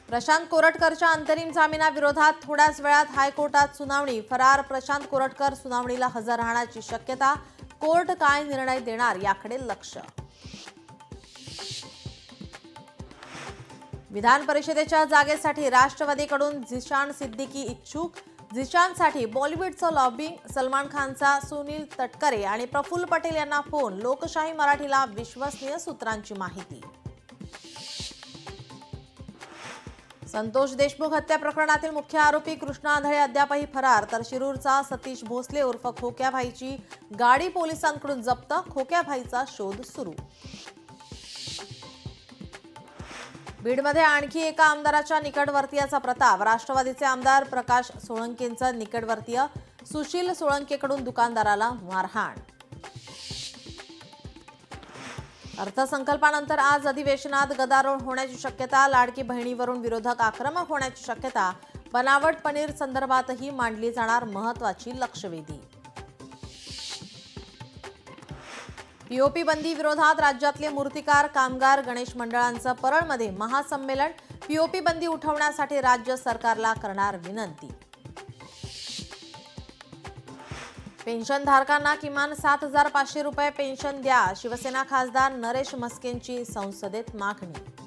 प्रशांत कोरटकरच्या अंतरिम जामिनाविरोधात थोड्याच वेळात हायकोर्टात सुनावणी। फरार प्रशांत कोरटकर सुनावणीला हजर राहण्याची शक्यता। कोर्ट काय निर्णय देणार याकडे लक्ष। विधान परिषदेच्या जागेसाठी राष्ट्रवादीकडून झिशान सिद्दीकी इच्छुक। झिशानसाठी बॉलिवूडचं लॉबिंग। सलमान खानचा सुनील तटकरे आणि प्रफुल्ल पटेल यांना फोन। लोकशाही मराठीला विश्वसनीय सूत्रांची माहिती। संतोष देशमुख हत्या प्रकरणातील मुख्य आरोपी कृष्णा आंधळे अद्यापही फरार। तर शिरूरचा सतीश भोसले उर्फ खोक्याभाईची गाडी पोलिसांकडून जप्त। खोक्याभाईचा शोध सुरू। बीडमध्ये आणखी एका आमदाराच्या निकटवर्तीयाचा प्रताप। राष्ट्रवादीचे आमदार प्रकाश सोळंकेंचा निकटवर्तीय सुशील सोळंकेकडून दुकानदाराला मारहाण। अर्थसंकल्पानंतर आज अधिवेशनात गदारोळ होण्याची शक्यता। लाडकी बहिणीवरून विरोधक आक्रमक होण्याची शक्यता। बनावट पनीर संदर्भातही मांडली जाणार महत्त्वाची लक्षवेधी। पीओपी बंदी विरोधात राज्यातले मूर्तिकार कामगार गणेश मंडळांचं परळमध्ये महासंमेलन। पीओपी बंदी उठवण्यासाठी राज्य सरकारला करणार विनंती। पेन्शनधारकांना किमान 7,500 रुपये पेन्शन द्या। शिवसेना खासदार नरेश म्हस्केंची संसदेत मागणी।